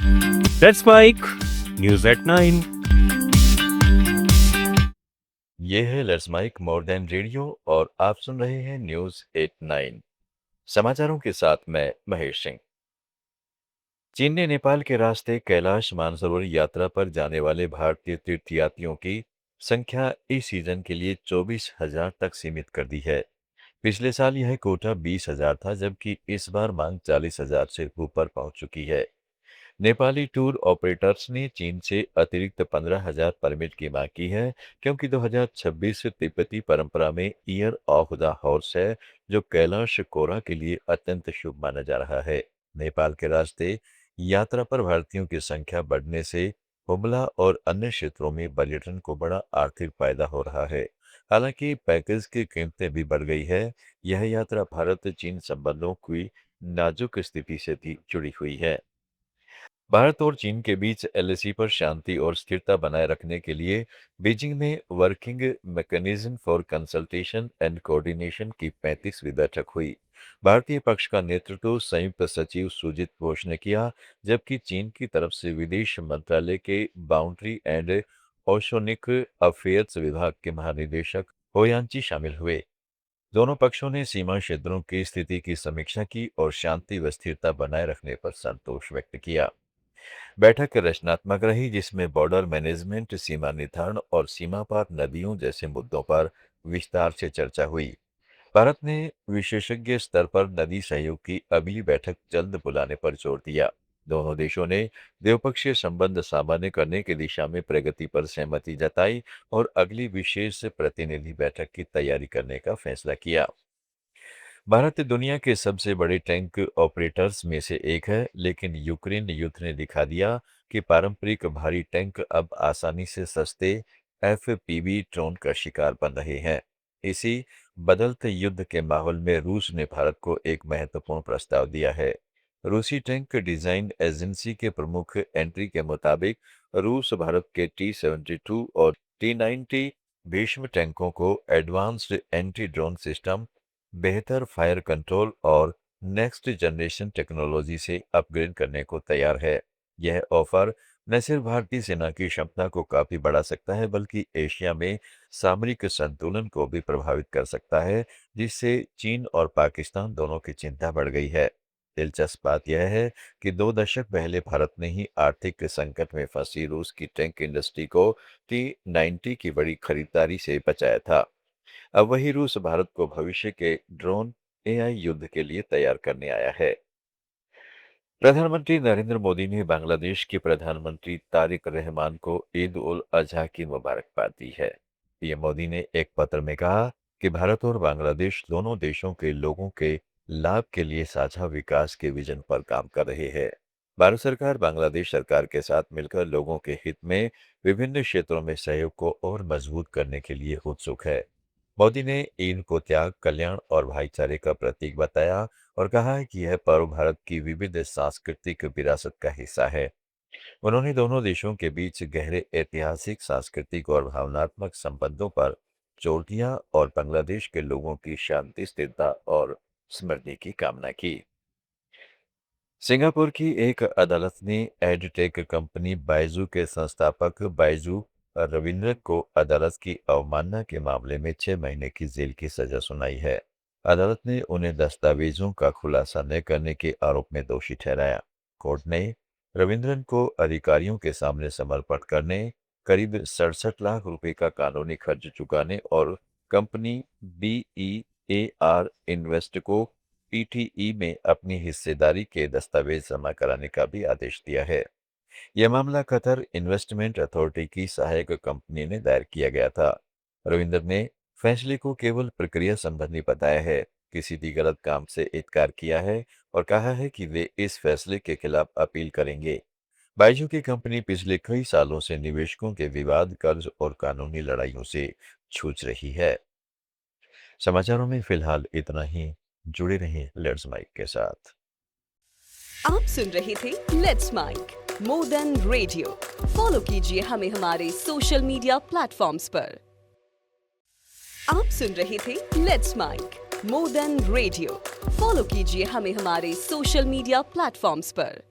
That's Mike. News at 9. ये है let's mic more than radio और आप सुन रहे हैं न्यूज 89 समाचारों के साथ मैं महेश सिंह। चीन ने नेपाल के रास्ते कैलाश मानसरोवर यात्रा पर जाने वाले भारतीय तीर्थयात्रियों की संख्या इस सीजन के लिए 24,000 तक सीमित कर दी है। पिछले साल यह कोटा 20,000 था, जबकि इस बार मांग 40,000 से ऊपर पहुंच चुकी है। नेपाली टूर ऑपरेटर्स ने चीन से अतिरिक्त 15,000 परमिट की मांग की है, क्योंकि 2026 से तिब्बती परंपरा में ईयर ऑफ द हॉर्स है, जो कैलाश कोरा के लिए अत्यंत शुभ माना जा रहा है। नेपाल के रास्ते यात्रा पर भारतीयों की संख्या बढ़ने से हुमला और अन्य क्षेत्रों में पर्यटन को बड़ा आर्थिक फायदा हो रहा है। हालांकि पैकेज की कीमतें भी बढ़ गई है। यह यात्रा भारत चीन संबंधों की नाजुक स्थिति से भी जुड़ी हुई है। भारत और चीन के बीच एलएसी पर शांति और स्थिरता बनाए रखने के लिए बीजिंग में working mechanism for consultation and coordination की 35वीं बैठक हुई। भारतीय पक्ष का नेतृत्व संयुक्त सचिव सुजीत घोष ने किया, जबकि चीन की तरफ से विदेश मंत्रालय के बाउंड्री एंड ओशनिक अफेयर्स विभाग के महानिदेशक होयांची शामिल हुए। दोनों पक्षों ने सीमा क्षेत्रों की स्थिति की समीक्षा की और शांति व स्थिरता बनाए रखने पर संतोष व्यक्त किया। बैठक रचनात्मक रही, जिसमें बॉर्डर मैनेजमेंट, सीमा निर्धारण और सीमा पार नदियों जैसे मुद्दों पर विस्तार से चर्चा हुई। भारत ने विशेषज्ञ स्तर पर नदी सहयोग की अगली बैठक जल्द बुलाने पर जोर दिया। दोनों देशों ने द्विपक्षीय संबंध सामान्य करने की दिशा में प्रगति पर सहमति जताई और अगली विशेष प्रतिनिधि बैठक की तैयारी करने का फैसला किया। भारत दुनिया के सबसे बड़े टैंक ऑपरेटर्स में से एक है, लेकिन यूक्रेन युद्ध ने दिखा दिया कि पारंपरिक भारी टैंक अब आसानी से सस्ते एफपीवी ड्रोन का शिकार बन रहे हैं। इसी बदलते युद्ध के माहौल में रूस ने भारत को एक महत्वपूर्ण प्रस्ताव दिया है। रूसी टैंक डिजाइन एजेंसी के प्रमुख एंट्री के मुताबिक रूस भारत के T-72 और T-90 भीष्म टैंकों को एडवांस्ड एंटी ड्रोन सिस्टम, बेहतर फायर कंट्रोल और नेक्स्ट जनरेशन टेक्नोलॉजी से अपग्रेड करने को तैयार है। यह ऑफर न सिर्फ भारतीय सेना की क्षमता को काफी बढ़ा सकता है, बल्कि एशिया में सामरिक संतुलन को भी प्रभावित कर सकता है, जिससे चीन और पाकिस्तान दोनों की चिंता बढ़ गई है। दिलचस्प बात यह है कि 2 दशक पहले भारत ने ही आर्थिक संकट में फंसी रूस की टैंक इंडस्ट्री को T-90 की बड़ी खरीदारी से बचाया था। अब वही रूस भारत को भविष्य के ड्रोन एआई युद्ध के लिए तैयार करने आया है। प्रधानमंत्री नरेंद्र मोदी ने बांग्लादेश के प्रधानमंत्री तारिक रहमान को ईद उल अजहा की मुबारकबाद दी है। पीएम मोदी ने एक पत्र में कहा कि भारत और बांग्लादेश दोनों देशों के लोगों के लाभ के लिए साझा विकास के विजन पर काम कर रहे हैं। भारत सरकार बांग्लादेश सरकार के साथ मिलकर लोगों के हित में विभिन्न क्षेत्रों में सहयोग को और मजबूत करने के लिए उत्सुक है। मोदी ने ईद को त्याग, कल्याण और भाईचारे का प्रतीक बताया और कहा है कि यह पर्व भारत की विविध सांस्कृतिक विरासत का हिस्सा है। उन्होंने दोनों देशों के बीच गहरे ऐतिहासिक, सांस्कृतिक और भावनात्मक संबंधों पर जोर दिया और बांग्लादेश के लोगों की शांति, स्थिरता और समृद्धि की कामना की। सिंगापुर की एक अदालत ने एडटेक कंपनी बायजू के संस्थापक बायजू रविंद्रन को अदालत की अवमानना के मामले में 6 महीने की जेल की सजा सुनाई है। अदालत ने उन्हें दस्तावेजों का खुलासा न करने के आरोप में दोषी ठहराया। कोर्ट ने रविंद्रन को अधिकारियों के सामने समर्पण करने, करीब 67 लाख रुपए का कानूनी खर्च चुकाने और कंपनी BEAR इन्वेस्ट को पीटीई में अपनी हिस्सेदारी के दस्तावेज जमा कराने का भी आदेश दिया है। यह मामला कतर इन्वेस्टमेंट अथॉरिटी की सहायक कंपनी ने दायर किया गया था। रविंदर ने फैसले को केवल प्रक्रिया संबंधी बताया है, किसी भी गलत काम से इनकार किया है और कहा है कि वे इस फैसले के खिलाफ अपील करेंगे। बायजू की कंपनी पिछले कई सालों से निवेशकों के विवाद, कर्ज और कानूनी लड़ाइयों से जूझ रही है। समाचारों में फिलहाल इतना ही। जुड़े रहिए लेट्स माइक के साथ। आप सुन रहे थे let's mic more than radio. Follow कीजिए हमें हमारे सोशल मीडिया प्लेटफॉर्म्स पर। आप सुन रहे थे let's mic more than radio. Follow कीजिए हमें हमारे सोशल मीडिया प्लेटफॉर्म्स पर।